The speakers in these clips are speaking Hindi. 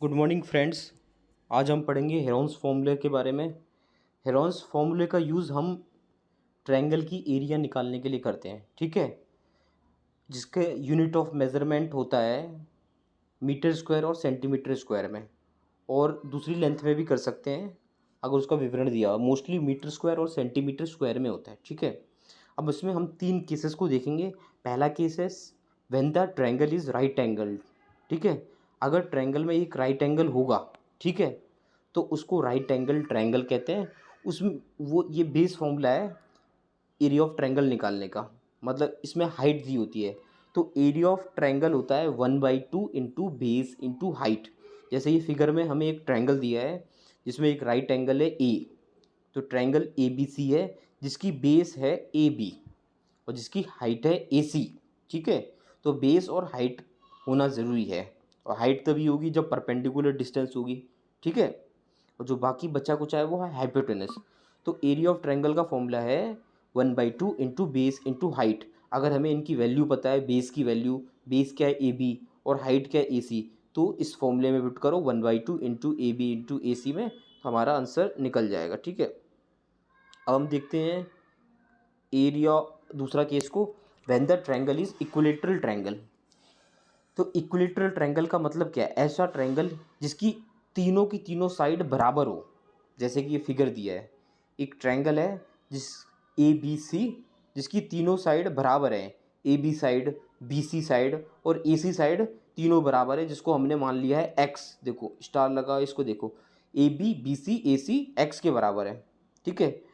Good morning friends. आज हम पढ़ेंगे हेरोन्स फॉर्मूले के बारे में। हेरोन्स फॉर्मूले का यूज़ हम ट्रायंगल की एरिया निकालने के लिए करते हैं, ठीक है, जिसके यूनिट ऑफ मेज़रमेंट होता है मीटर स्क्वायर और सेंटीमीटर स्क्वायर में, और दूसरी लेंथ में भी कर सकते हैं अगर उसका विवरण दिया हो। मोस्टली मीटर स्क्वायर और सेंटीमीटर स्क्वायर में होता है, ठीक है। अब इसमें हम तीन केसेस को देखेंगे। पहला केस है when the triangle is right angle, ठीक है। अगर ट्रायंगल में एक राइट एंगल होगा, ठीक है, तो उसको राइट एंगल ट्रायंगल कहते हैं। उसमें वो ये बेस फॉर्मूला है एरिया ऑफ ट्रायंगल निकालने का, मतलब इसमें हाइट दी होती है। तो एरिया ऑफ ट्रायंगल होता है 1/2 इंटू बेस इंटू हाइट। जैसे ये फिगर में हमें एक ट्रायंगल दिया है जिसमें एक राइट एंगल है ए, तो ट्रायंगल ए बी सी है जिसकी बेस है ए बी और जिसकी हाइट है ए सी, ठीक है। तो बेस और हाइट होना ज़रूरी है, और हाइट तभी होगी जब परपेंडिकुलर डिस्टेंस होगी, ठीक है। और जो बाकी बचा कुछ है वो है हाइपोटेनस। तो एरिया ऑफ ट्रायंगल का फॉर्मूला है 1/2 इंटू बेस इंटू हाइट। अगर हमें इनकी वैल्यू पता है, बेस की वैल्यू, बेस क्या है ए बी और हाइट क्या है ए सी, तो इस फॉर्मूले में पुट करो 1/2 इंटू ए बी इंटू ए सी में, तो हमारा आंसर निकल जाएगा, ठीक है। अब हम देखते हैं एरिया, दूसरा केस को, when the triangle is equilateral triangle. तो इक्विलेटरल ट्रायंगल का मतलब क्या है? ऐसा ट्रायंगल जिसकी तीनों की तीनों साइड बराबर हो। जैसे कि ये फिगर दिया है, एक ट्रायंगल है जिस ए बी सी जिसकी तीनों साइड बराबर है, A B side, B C side और ए सी साइड तीनों बराबर है, जिसको हमने मान लिया है एक्स। देखो स्टार लगा, इसको देखो, A B B C A C X के बराबर है, ठीक है।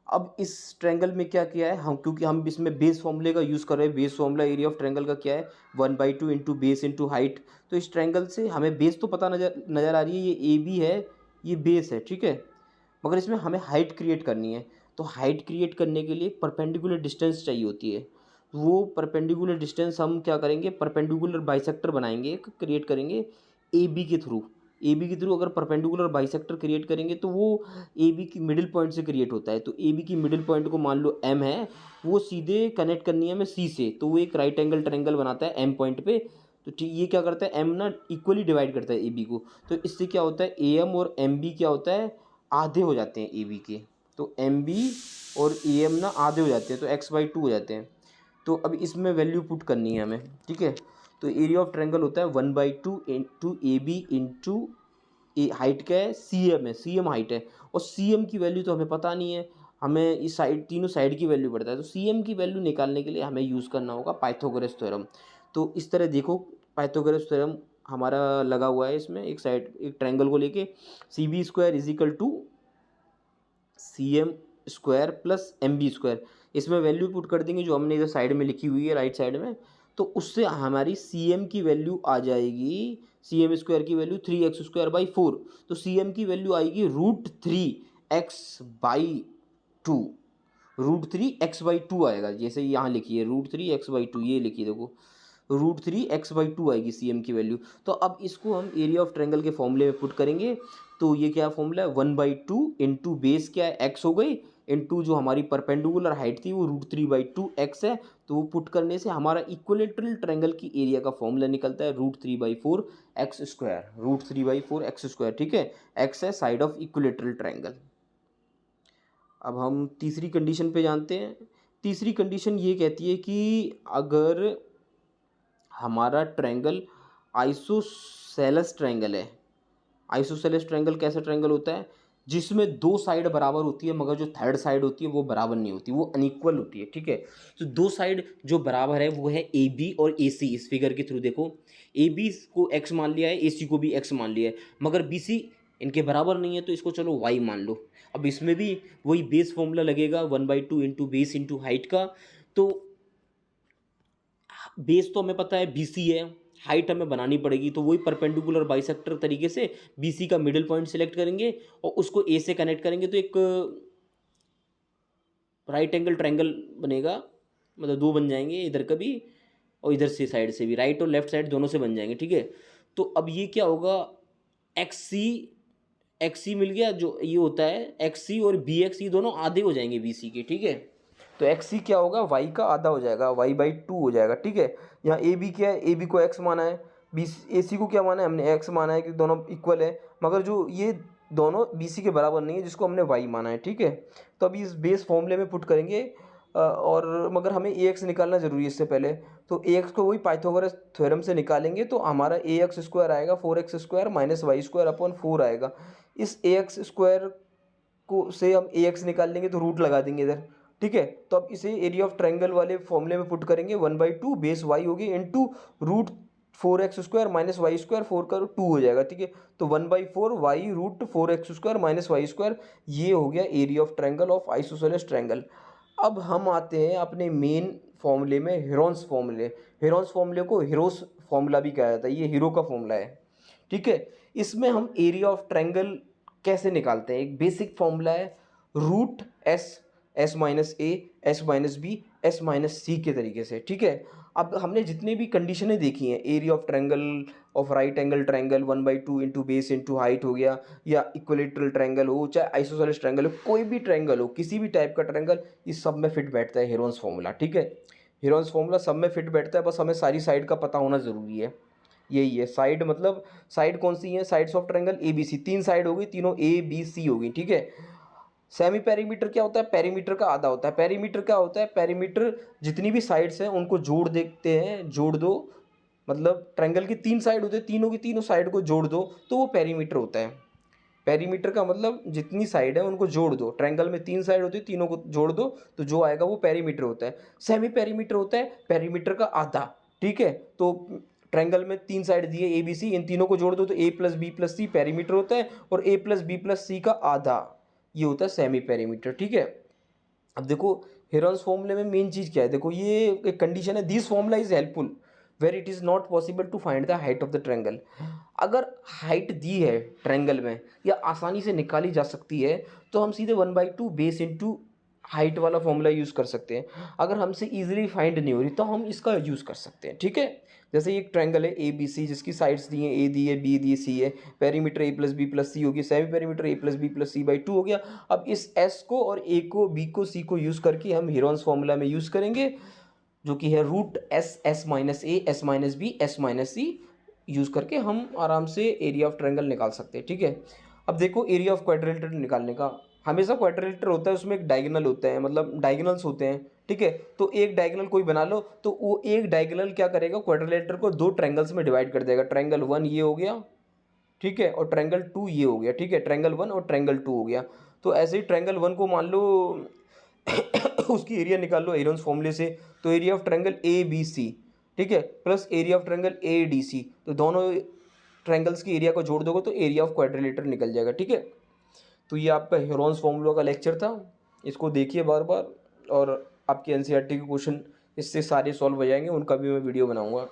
अब इस ट्रायंगल में क्या किया है हम, क्योंकि हम इसमें बेस फॉर्मूले का यूज़ कर रहे हैं। Base formula area of triangle का क्या है? 1/2 इंटू बेस इंटू हाइट। तो इस ट्रायंगल से हमें बेस तो पता नज़र आ रही है, ये ए बी है, ये बेस है, ठीक है। मगर इसमें हमें हाइट क्रिएट करनी है। तो हाइट क्रिएट करने के लिए परपेंडिकुलर डिस्टेंस चाहिए होती है। वो परपेंडिकुलर डिस्टेंस हम क्या करेंगे, परपेंडिकुलर बाइसेक्टर बनाएंगे, क्रिएट करेंगे ए बी के थ्रू। ए बी के थ्रू अगर परपेंडिकुलर बाइसेक्टर क्रिएट करेंगे तो वो ए बी की मिडिल पॉइंट से क्रिएट होता है। तो ए बी की मिडिल पॉइंट को मान लो एम है, वो सीधे कनेक्ट करनी है हमें सी से, तो वो एक राइट एंगल ट्रायंगल बनाता है एम पॉइंट पे। तो ठीक, ये क्या करता है, एम ना इक्वली डिवाइड करता है ए बी को। तो इससे क्या होता है, ए एम और एम बी क्या होता है, आधे हो जाते हैं ए बी के। तो एम बी और ए एम ना आधे हो जाते हैं, तो x/2 हो जाते हैं। तो अब इसमें वैल्यू पुट करनी है हमें, ठीक है। तो एरिया ऑफ ट्रायंगल होता है 1/2 into A B into A, height क्या है, सी एम है, सी एम हाइट है। और सी एम की वैल्यू तो हमें पता नहीं है, हमें इस साइड, तीनों साइड की वैल्यू पड़ता है। तो सी एम की वैल्यू निकालने के लिए हमें यूज़ करना होगा पाइथागोरस थ्योरम। तो इस तरह देखो, पाइथागोरस थ्योरम हमारा लगा हुआ है इसमें, एक साइड एक ट्रायंगल को लेके, C B square is equal to C M square plus M B square. इसमें वैल्यू पुट कर देंगे जो हमने इधर साइड में लिखी हुई है, राइट साइड में। तो उससे हमारी सी एम की वैल्यू आ जाएगी, सी एम स्क्वायर की वैल्यू 3x²/4। तो सी एम की वैल्यू आएगी √3x/2, √3x/2 आएगा। जैसे यहाँ लिखिए √3x/2, ये लिखिए देखो, √3x/2 आएगी सी एम की वैल्यू। तो अब इसको हम एरिया ऑफ ट्रायंगल के फॉर्मूले में पुट करेंगे। तो ये क्या फॉर्मूला है, 1/2 इंटू बेस क्या है, एक्स हो गई, इंटू जो हमारी परपेंडिकुलर हाइट थी वो √3/2 एक्स है। तो वो पुट करने से हमारा इक्विलेटरल ट्रायंगल की एरिया का फॉर्मूला निकलता है √3/4x², √3/4x², ठीक है। एक्स है साइड ऑफ इक्विलेटरल ट्रायंगल। अब हम तीसरी कंडीशन पे जानते हैं। तीसरी कंडीशन ये कहती है कि अगर हमारा ट्रायंगल आइसोसेलेस ट्रायंगल है। आइसोसेलेस ट्रायंगल कैसा ट्रायंगल होता है, जिसमें दो साइड बराबर होती है मगर जो थर्ड साइड होती है वो बराबर नहीं होती, वो अनइक्वल होती है, ठीक है। तो दो साइड जो बराबर है वो है ए बी और ए सी। इस फिगर के थ्रू देखो, ए बी को एक्स मान लिया है, ए सी को भी एक्स मान लिया है, मगर बी सी इनके बराबर नहीं है, तो इसको चलो वाई मान लो। अब इसमें भी वही बेस फॉर्मूला लगेगा 1/2 इंटू बेस इंटू हाइट का। तो बेस तो हमें पता है BC है, हाइट हमें बनानी पड़ेगी। तो वही परपेंडिकुलर बाइसेक्टर तरीके से BC का मिडिल पॉइंट सिलेक्ट करेंगे और उसको A से कनेक्ट करेंगे, तो एक राइट एंगल ट्रायंगल बनेगा। मतलब दो बन जाएंगे, इधर का भी और इधर से साइड से भी, राइट और लेफ्ट साइड दोनों से बन जाएंगे, ठीक है। तो अब ये क्या होगा, XC मिल गया, जो ये होता है XC और BX, दोनों आधे हो जाएंगे BC के, ठीक है। तो XC क्या होगा, y का आधा हो जाएगा, y/2 हो जाएगा, ठीक है। यहाँ AB क्या है, AB को x माना है, ए सी को क्या माना है हमने, एक्स माना है कि दोनों इक्वल है, मगर जो ये दोनों बी सी के बराबर नहीं है जिसको हमने वाई माना है, ठीक है। तो अभी इस बेस फॉर्मूले में पुट करेंगे और मगर हमें ए एक्स निकालना ज़रूरी है इससे पहले। तो ए एक्स को वही पाइथागोरस थ्योरम से निकालेंगे तो हमारा ए एक्स स्क्वायर आएगा 4x² minus Y square upon 4 आएगा। इस ए एक्स स्क्वायर को से हम ए एक्स निकाल लेंगे तो रूट लगा देंगे इधर, ठीक है। तो अब इसे एरिया ऑफ ट्रायंगल वाले फॉर्मूले में पुट करेंगे, 1/2 बेस वाई होगी into root 4x² minus Y square, 4 का 2 हो जाएगा, ठीक है। तो 1/4 Y root 4x² minus Y square, ये हो गया area of triangle of isosceles triangle. अब हम आते हैं अपने मेन फॉर्मूले में, हेरोन्स फॉर्मूले। हेरोन्स फॉर्मूले को हीरोस फॉर्मूला भी कहा जाता है, ये हीरो का फॉर्मूला है, ठीक है। इसमें हम एरिया ऑफ ट्रायंगल कैसे निकालते हैं, एक बेसिक फॉर्मूला है, root s minus a, s minus b, s minus c के तरीके से, ठीक है। अब हमने जितने भी कंडीशनें देखी हैं, area of triangle of right angle triangle 1/2 into base into height हो गया, या इक्विलेटरल ट्रायंगल हो, चाहे आइसोसेलेस ट्रायंगल हो, कोई भी ट्रायंगल हो, किसी भी टाइप का ट्रायंगल, इस सब में फिट बैठता है हेरोन्स फॉर्मूला, ठीक है। हेरोन्स फॉर्मूला सब में फिट बैठता है, बस हमें सारी साइड का पता होना ज़रूरी है। यही है साइड, मतलब साइड कौन सी है, sides of triangle A B C, 3 side होगी, तीनों ए बी सी होगी, ठीक है। सेमी पेरीमीटर क्या होता है, पेरीमीटर का आधा होता है। पेरीमीटर क्या होता है, पेरीमीटर जितनी भी साइड्स हैं उनको जोड़ देते हैं, जोड़ दो, मतलब ट्रायंगल की 3 साइड होते हैं, तीनों की तीनों साइड को जोड़ दो तो वो पेरीमीटर होता है। पेरीमीटर का मतलब जितनी साइड है उनको जोड़ दो, ट्रायंगल में 3 साइड होती है, तीनों को जोड़ दो तो जो आएगा वो पेरीमीटर होता है। सेमी पेरीमीटर होता है पेरीमीटर का आधा, ठीक है। तो ट्रायंगल में 3 साइड दिए ए बी सी, इन तीनों को जोड़ दो तो ए प्लस बी प्लस सी पेरीमीटर होता है, और ए प्लस बी प्लस सी का आधा, ये होता है सेमी पेरीमीटर, ठीक है। अब देखो हेरोन्स फॉर्मूले में मेन चीज़ क्या है, देखो ये एक कंडीशन है, this formula is helpful where it is not possible to find the height of the triangle. अगर हाइट दी है ट्रायंगल में या आसानी से निकाली जा सकती है तो हम सीधे 1/2 बेस इंटू हाइट वाला फॉर्मूला यूज़ कर सकते हैं। अगर हमसे इजीली फाइंड नहीं हो रही तो हम इसका यूज़ कर सकते हैं, ठीक है। जैसे एक ट्रायंगल है ए बी सी जिसकी साइड्स दी हैं, ए दी है, बी दी है, सी है, perimeter A plus B plus C होगी, semi perimeter A plus B plus C by 2 हो गया। अब इस एस को और ए को, बी को, सी को यूज़ करके हम हेरोन्स फॉर्मूला में यूज़ करेंगे, जो कि है root s minus a, s minus b, s minus c, use करके हम आराम से एरिया ऑफ ट्रायंगल निकाल सकते हैं, ठीक है। अब देखो एरिया ऑफ क्वाड्रिलेटरल निकालने का, हमेशा क्वाड्रिलेटर होता है उसमें एक डायगोनल होता है, मतलब डायगोनल्स होते हैं, ठीक है। तो एक डायगोनल कोई बना लो तो वो एक डायगोनल क्या करेगा, क्वाड्रिलेटर को 2 ट्रायंगल्स में डिवाइड कर देगा। ट्रायंगल 1 ये हो गया, ठीक है, और ट्रायंगल 2 ये हो गया, ठीक है। ट्रायंगल 1 और ट्रायंगल 2 हो गया। तो ऐसे ही ट्रायंगल 1 को मान लो उसकी एरिया निकाल लो हेरोन्स फॉर्मूले से, तो area of triangle A B C, ठीक है, plus area of triangle A D C, तो दोनों ट्रायंगल्स की एरिया को जोड़ दोगे तो एरिया ऑफ क्वाड्रिलेटर निकल जाएगा, ठीक है। तो ये आपका हेरोन्स फॉर्मूला का लेक्चर था, इसको देखिए बार बार, और आपके एनसीईआरटी के क्वेश्चन इससे सारे सॉल्व हो जाएंगे, उनका भी मैं वीडियो बनाऊंगा।